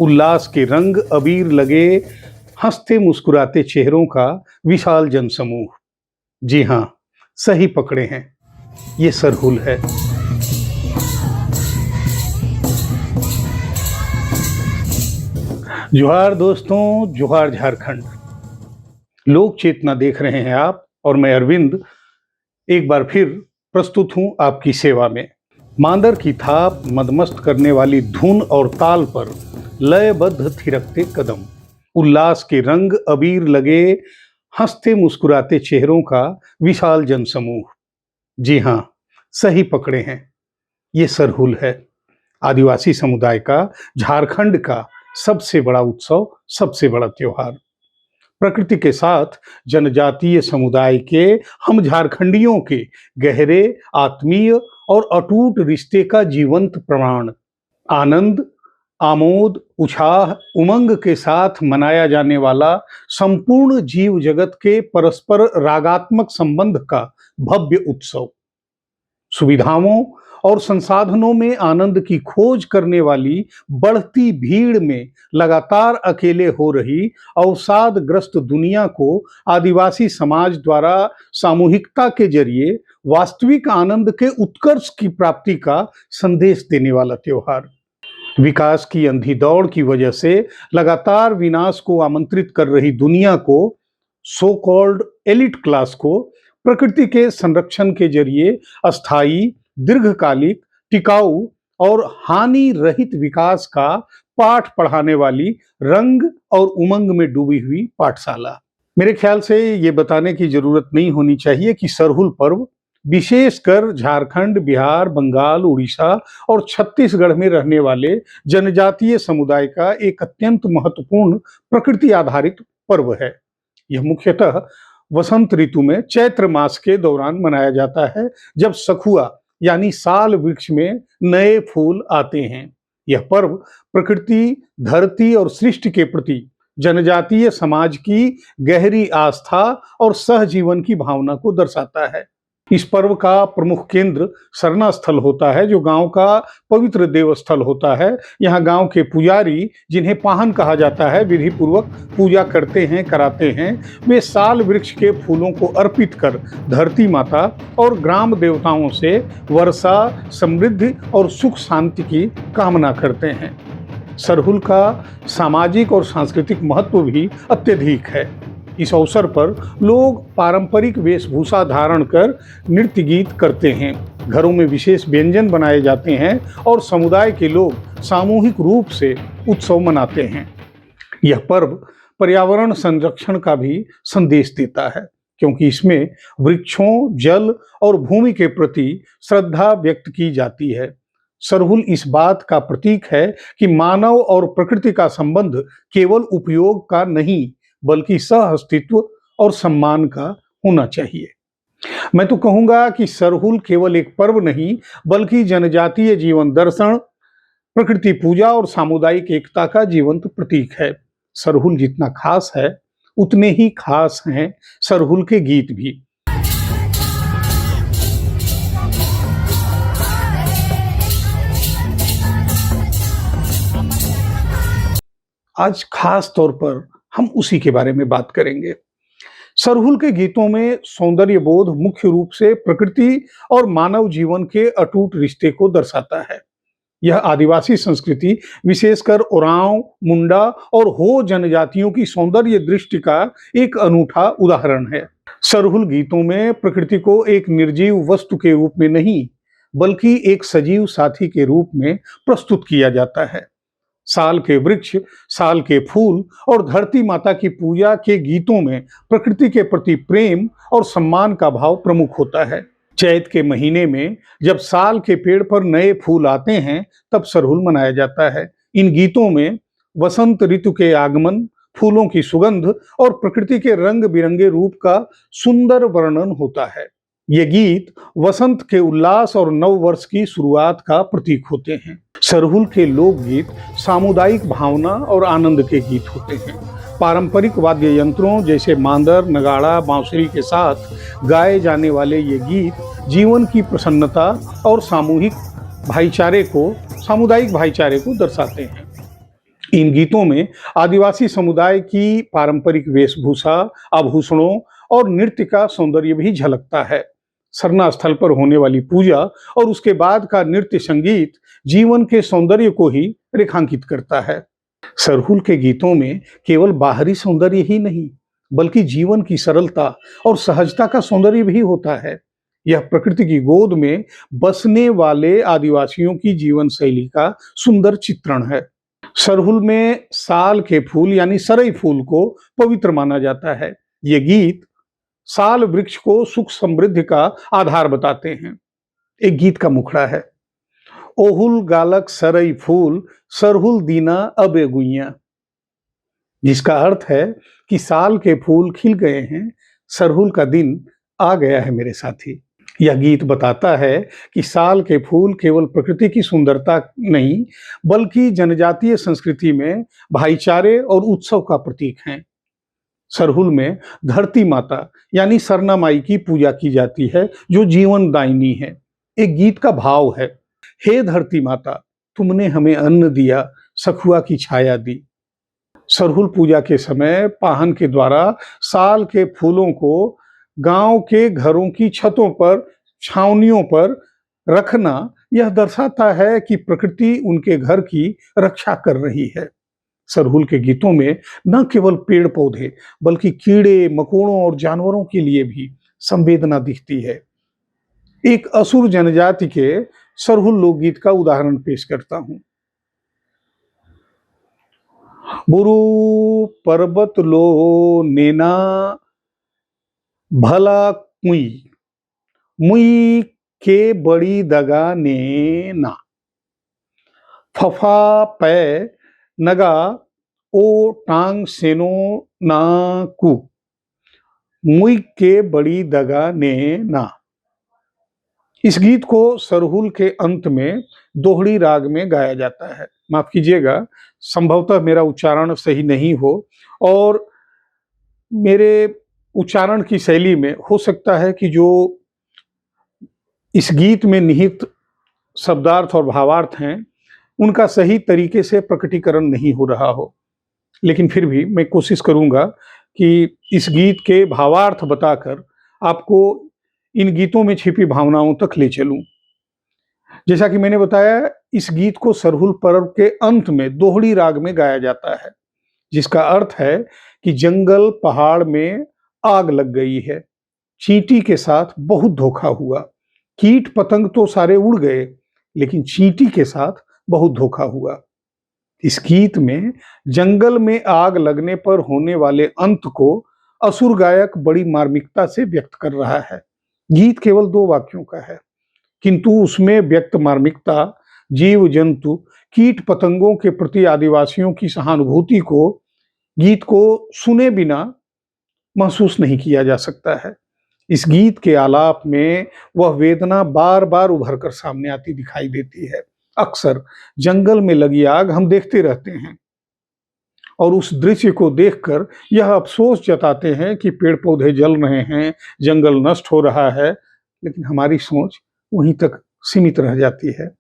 उल्लास के रंग अबीर लगे, हंसते मुस्कुराते चेहरों का विशाल जनसमूह। जी हाँ, सही पकड़े हैं, ये सरहुल है। जोहार दोस्तों, जोहार झारखंड। लोक चेतना देख रहे हैं आप और मैं अरविंद एक बार फिर प्रस्तुत हूं आपकी सेवा में। मांदर की थाप, मदमस्त करने वाली धुन और ताल पर लयबद्ध थिरकते कदम, उल्लास के रंग अबीर लगे, हंसते मुस्कुराते चेहरों का विशाल जनसमूह। जी हाँ, सही पकड़े हैं, ये सरहुल है। आदिवासी समुदाय का, झारखंड का सबसे बड़ा उत्सव, सबसे बड़ा त्योहार। प्रकृति के साथ जनजातीय समुदाय के, हम झारखंडियों के गहरे आत्मीय और अटूट रिश्ते का जीवंत प्रमाण। आनंद, आमोद, उत्साह, उमंग के साथ मनाया जाने वाला संपूर्ण जीव जगत के परस्पर रागात्मक संबंध का भव्य उत्सव। सुविधाओं और संसाधनों में आनंद की खोज करने वाली बढ़ती भीड़ में लगातार अकेले हो रही अवसादग्रस्त दुनिया को आदिवासी समाज द्वारा सामूहिकता के जरिए वास्तविक आनंद के उत्कर्ष की प्राप्ति का संदेश देने वाला त्योहार। विकास की अंधी दौड़ की वजह से लगातार विनाश को आमंत्रित कर रही दुनिया को, सो कॉल्ड एलिट क्लास को, प्रकृति के संरक्षण के जरिए अस्थायी, दीर्घकालिक, टिकाऊ और हानि रहित विकास का पाठ पढ़ाने वाली रंग और उमंग में डूबी हुई पाठशाला। मेरे ख्याल से ये बताने की जरूरत नहीं होनी चाहिए कि सरहुल पर्व विशेषकर झारखंड, बिहार, बंगाल, उड़ीसा और छत्तीसगढ़ में रहने वाले जनजातीय समुदाय का एक अत्यंत महत्वपूर्ण प्रकृति आधारित पर्व है। यह मुख्यतः वसंत ऋतु में चैत्र मास के दौरान मनाया जाता है, जब सखुआ यानी साल वृक्ष में नए फूल आते हैं। यह पर्व प्रकृति, धरती और सृष्टि के प्रति जनजातीय समाज की गहरी आस्था और सहजीवन की भावना को दर्शाता है। इस पर्व का प्रमुख केंद्र सरना स्थल होता है, जो गांव का पवित्र देव स्थल होता है। यहाँ गांव के पुजारी, जिन्हें पाहन कहा जाता है, विधि पूर्वक पूजा करते हैं, कराते हैं। वे साल वृक्ष के फूलों को अर्पित कर धरती माता और ग्राम देवताओं से वर्षा, समृद्धि और सुख शांति की कामना करते हैं। सरहुल का सामाजिक और सांस्कृतिक महत्व भी अत्यधिक है। इस अवसर पर लोग पारंपरिक वेशभूषा धारण कर नृत्य गीत करते हैं, घरों में विशेष व्यंजन बनाए जाते हैं और समुदाय के लोग सामूहिक रूप से उत्सव मनाते हैं। यह पर्व पर्यावरण संरक्षण का भी संदेश देता है, क्योंकि इसमें वृक्षों, जल और भूमि के प्रति श्रद्धा व्यक्त की जाती है। सरहुल इस बात का प्रतीक है कि मानव और प्रकृति का संबंध केवल उपयोग का नहीं, बल्कि सह अस्तित्व और सम्मान का होना चाहिए। मैं तो कहूंगा कि सरहुल केवल एक पर्व नहीं, बल्कि जनजातीय जीवन दर्शन, प्रकृति पूजा और सामुदायिक एकता का जीवंत प्रतीक है। सरहुल जितना खास है, उतने ही खास हैं सरहुल के गीत भी। आज खास तौर पर हम उसी के बारे में बात करेंगे। सरहुल के गीतों में सौंदर्य बोध मुख्य रूप से प्रकृति और मानव जीवन के अटूट रिश्ते को दर्शाता है। यह आदिवासी संस्कृति, विशेषकर ओरांव, मुंडा और हो जनजातियों की सौंदर्य दृष्टि का एक अनूठा उदाहरण है। सरहुल गीतों में प्रकृति को एक निर्जीव वस्तु के रूप में नहीं, बल्कि एक सजीव साथी के रूप में प्रस्तुत किया जाता है। साल के वृक्ष, साल के फूल और धरती माता की पूजा के गीतों में प्रकृति के प्रति प्रेम और सम्मान का भाव प्रमुख होता है। चैत के महीने में जब साल के पेड़ पर नए फूल आते हैं, तब सरहुल मनाया जाता है। इन गीतों में वसंत ऋतु के आगमन, फूलों की सुगंध और प्रकृति के रंग बिरंगे रूप का सुंदर वर्णन होता है। ये गीत वसंत के उल्लास और नव वर्ष की शुरुआत का प्रतीक होते हैं। सरहुल के लोकगीत सामुदायिक भावना और आनंद के गीत होते हैं। पारंपरिक वाद्य यंत्रों जैसे मांदर, नगाड़ा, बांसुरी के साथ गाए जाने वाले ये गीत जीवन की प्रसन्नता और सामूहिक भाईचारे को, सामुदायिक भाईचारे को दर्शाते हैं। इन गीतों में आदिवासी समुदाय की पारंपरिक वेशभूषा, आभूषणों और नृत्य का सौंदर्य भी झलकता है। सरना स्थल पर होने वाली पूजा और उसके बाद का नृत्य संगीत जीवन के सौंदर्य को ही रेखांकित करता है। सरहुल के गीतों में केवल बाहरी सौंदर्य ही नहीं, बल्कि जीवन की सरलता और सहजता का सौंदर्य भी होता है। यह प्रकृति की गोद में बसने वाले आदिवासियों की जीवन शैली का सुंदर चित्रण है। सरहुल में साल के फूल यानी सरई फूल को पवित्र माना जाता है। ये गीत साल वृक्ष को सुख समृद्धि का आधार बताते हैं। एक गीत का मुखड़ा है, ओहुल गालक सरई फूल सरहुल दीना अबे गुइया, जिसका अर्थ है कि साल के फूल खिल गए हैं, सरहुल का दिन आ गया है मेरे साथी। यह गीत बताता है कि साल के फूल केवल प्रकृति की सुंदरता नहीं, बल्कि जनजातीय संस्कृति में भाईचारे और उत्सव का प्रतीक हैं। सरहुल में धरती माता यानी सरना माई की पूजा की जाती है, जो जीवन दायिनी है। एक गीत का भाव है, हे धरती माता तुमने हमें अन्न दिया, सखुआ की छाया दी। सरहुल पूजा के समय पाहन के द्वारा साल के फूलों को गांव के घरों की छतों पर, छावनियों पर रखना यह दर्शाता है कि प्रकृति उनके घर की रक्षा कर रही है। सरहुल के गीतों में न केवल पेड़ पौधे बल्कि कीड़े मकोड़ों और जानवरों के लिए भी संवेदना दिखती है। एक असुर जनजाति के सरहुल लोकगीत का उदाहरण पेश करता हूं। बुरु पर्वत लो नेना भला कुई, मुई के बड़ी दगा नेना, फफा पै नगा ओ टांग सेनो ना कु, मुई के बड़ी दगा ने ना। इस गीत को सरहुल के अंत में दोहड़ी राग में गाया जाता है। माफ कीजिएगा, संभवतः मेरा उच्चारण सही नहीं हो और मेरे उच्चारण की शैली में हो सकता है कि जो इस गीत में निहित शब्दार्थ और भावार्थ हैं, उनका सही तरीके से प्रकटीकरण नहीं हो रहा हो। लेकिन फिर भी मैं कोशिश करूंगा कि इस गीत के भावार्थ बताकर आपको इन गीतों में छिपी भावनाओं तक ले चलूं। जैसा कि मैंने बताया, इस गीत को सरहुल पर्व के अंत में दोहड़ी राग में गाया जाता है, जिसका अर्थ है कि जंगल पहाड़ में आग लग गई है, चींटी के साथ बहुत धोखा हुआ, कीट पतंग तो सारे उड़ गए, लेकिन चींटी के साथ बहुत धोखा हुआ। इस गीत में जंगल में आग लगने पर होने वाले अंत को असुर गायक बड़ी मार्मिकता से व्यक्त कर रहा है। गीत केवल 2 वाक्यों का है, किंतु उसमें व्यक्त मार्मिकता, जीव जंतु, कीट पतंगों के प्रति आदिवासियों की सहानुभूति को गीत को सुने बिना महसूस नहीं किया जा सकता है। इस गीत के आलाप में वह वेदना बार बार उभर कर सामने आती दिखाई देती है। अक्सर जंगल में लगी आग हम देखते रहते हैं और उस दृश्य को देखकर यह अफसोस जताते हैं कि पेड़ पौधे जल रहे हैं, जंगल नष्ट हो रहा है, लेकिन हमारी सोच वहीं तक सीमित रह जाती है।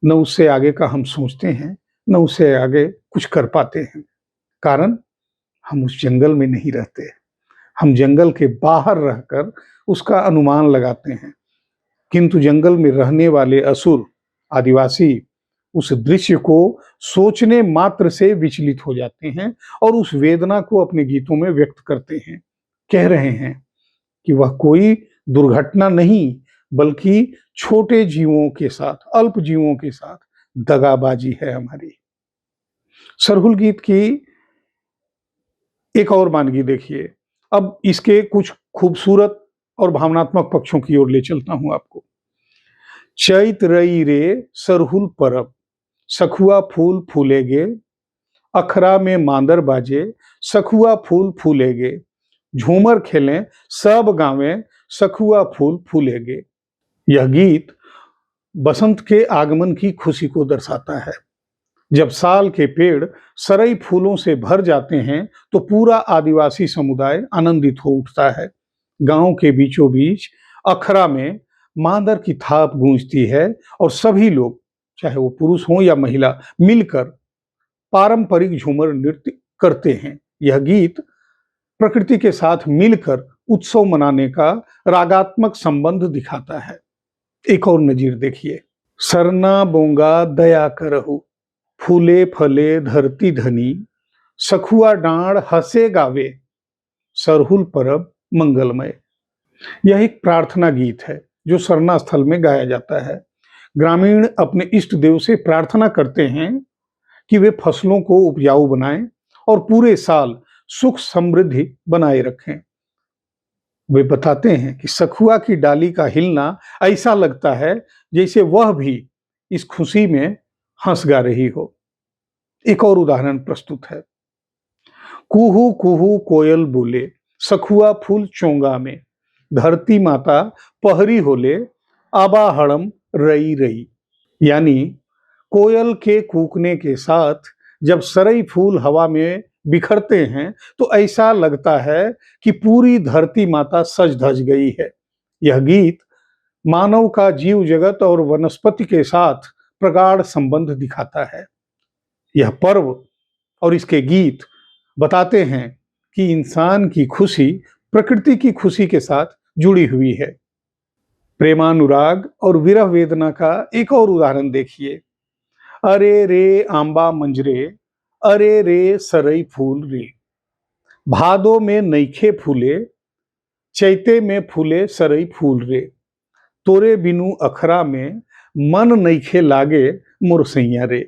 न उससे आगे का हम सोचते हैं, न उससे आगे कुछ कर पाते हैं। कारण हम उस जंगल में नहीं रहते, हम जंगल के बाहर रहकर उसका अनुमान लगाते हैं। किंतु जंगल में रहने वाले असुर आदिवासी उस दृश्य को सोचने मात्र से विचलित हो जाते हैं और उस वेदना को अपने गीतों में व्यक्त करते हैं। कह रहे हैं कि वह कोई दुर्घटना नहीं, बल्कि छोटे जीवों के साथ, अल्प जीवों के साथ दगाबाजी है हमारी। सरहुल गीत की एक और मानगी देखिए। अब इसके कुछ खूबसूरत और भावनात्मक पक्षों की ओर ले चलता हूं आपको। चैत रई रे सरहुल परब, सखुआ फूल फूलेगे, अखरा में मांदर बाजे, सखुआ फूल फूलेगे, झूमर खेलें सब गावें, सखुआ फूल फूलेगे। यह गीत बसंत के आगमन की खुशी को दर्शाता है। जब साल के पेड़ सरई फूलों से भर जाते हैं तो पूरा आदिवासी समुदाय आनंदित हो उठता है। गांव के बीचों बीच अखरा में मांदर की थाप गूंजती है और सभी लोग, चाहे वो पुरुष हो या महिला, मिलकर पारंपरिक झूमर नृत्य करते हैं। यह गीत प्रकृति के साथ मिलकर उत्सव मनाने का रागात्मक संबंध दिखाता है। एक और नजीर देखिए। सरना बोंगा दया करहु, फूले फले धरती धनी, सखुआ डांड हंसे गावे, सरहुल परब मंगलमय। यह एक प्रार्थना गीत है जो सरना स्थल में गाया जाता है। ग्रामीण अपने इष्ट देव से प्रार्थना करते हैं कि वे फसलों को उपजाऊ बनाएं और पूरे साल सुख समृद्धि बनाए रखें। वे बताते हैं कि सखुआ की डाली का हिलना ऐसा लगता है जैसे वह भी इस खुशी में हंस गा रही हो। एक और उदाहरण प्रस्तुत है। कुहू कुहू कोयल बोले, सखुआ फूल चोंगा में, धरती माता पहरी होले, आबा हड़म रई रई। यानी कोयल के कूकने के साथ जब सरई फूल हवा में बिखरते हैं तो ऐसा लगता है कि पूरी धरती माता सज धज गई है। यह गीत मानव का जीव जगत और वनस्पति के साथ प्रगाढ़ संबंध दिखाता है। यह पर्व और इसके गीत बताते हैं कि इंसान की खुशी प्रकृति की खुशी के साथ जुड़ी हुई है। प्रेमानुराग और विरह वेदना का एक और उदाहरण देखिए। अरे रे आंबा मंजरे, अरे रे सरई फूल रे, भादो में नईखे फूले, चैते में फूले सरई फूल रे, तोरे बिनु अखरा में मन नईखे लागे मोर सैया रे।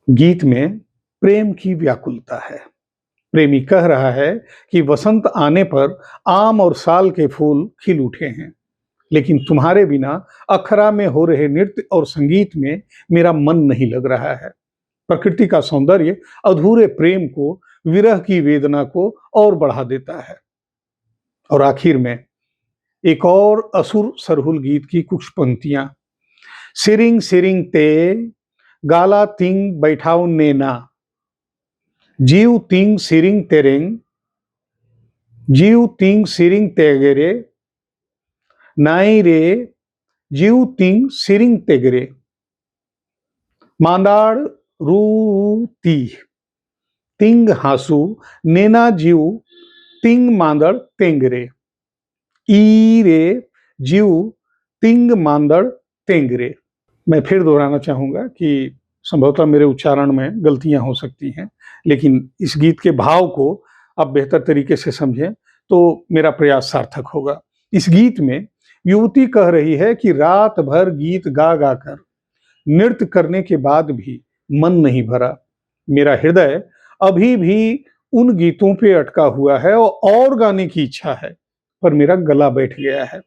गीत में प्रेम की व्याकुलता है। प्रेमी कह रहा है कि वसंत आने पर आम और साल के फूल खिल उठे हैं, लेकिन तुम्हारे बिना अखरा में हो रहे नृत्य और संगीत में मेरा मन नहीं लग रहा है। प्रकृति का सौंदर्य अधूरे प्रेम को, विरह की वेदना को और बढ़ा देता है। और आखिर में एक और असुर सरहुल गीत की कुछ पंक्तियां। सिरिंग सिरिंग ते गाला तिंग बैठाओ नेना, जीव तिंग सिरिंग तेरेंग, जीव तिंग सिरिंग तेगरे, नाई रे जीव तिंग सिरिंग तेगरे, मांदाड़ रूती तिंग हासू नेना जीव तिंग मांदड़ तेंगरे, ई रे जीव तिंग मांदड़ तेंगरे। मैं फिर दोहराना चाहूंगा कि संभवतः मेरे उच्चारण में गलतियां हो सकती हैं, लेकिन इस गीत के भाव को आप बेहतर तरीके से समझें तो मेरा प्रयास सार्थक होगा। इस गीत में युवती कह रही है कि रात भर गीत गा गा कर नृत्य करने के बाद भी मन नहीं भरा। मेरा हृदय अभी भी उन गीतों पे अटका हुआ है और गाने की इच्छा है, पर मेरा गला बैठ गया है।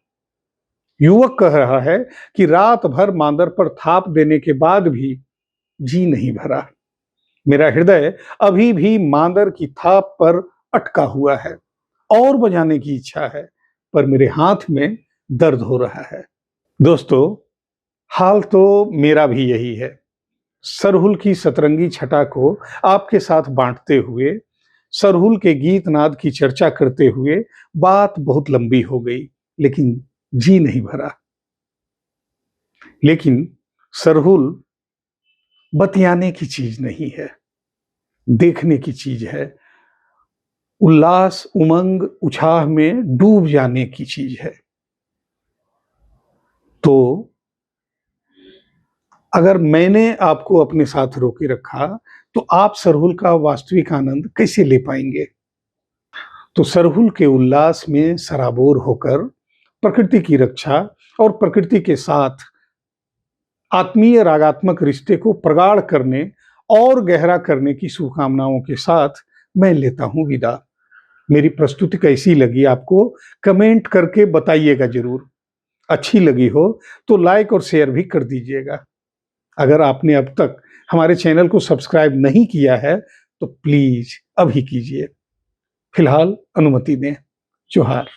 युवक कह रहा है कि रात भर मांदर पर थाप देने के बाद भी जी नहीं भरा। मेरा हृदय अभी भी मांदर की थाप पर अटका हुआ है और बजाने की इच्छा है, पर मेरे हाथ में दर्द हो रहा है। दोस्तों, हाल तो मेरा भी यही है। सरहुल की सतरंगी छटा को आपके साथ बांटते हुए, सरहुल के गीत नाद की चर्चा करते हुए बात बहुत लंबी हो गई, लेकिन जी नहीं भरा। लेकिन सरहुल बतियाने की चीज नहीं है, देखने की चीज है। उल्लास, उमंग, उत्साह में डूब जाने की चीज है। तो अगर मैंने आपको अपने साथ रोके रखा तो आप सरहुल का वास्तविक आनंद कैसे ले पाएंगे? तो सरहुल के उल्लास में सराबोर होकर प्रकृति की रक्षा और प्रकृति के साथ आत्मीय रागात्मक रिश्ते को प्रगाढ़ करने और गहरा करने की शुभकामनाओं के साथ मैं लेता हूं विदा। मेरी प्रस्तुति कैसी लगी आपको कमेंट करके बताइएगा जरूर। अच्छी लगी हो तो लाइक और शेयर भी कर दीजिएगा। अगर आपने अब तक हमारे चैनल को सब्सक्राइब नहीं किया है तो प्लीज अभी कीजिए। फिलहाल अनुमति दें। जोहार।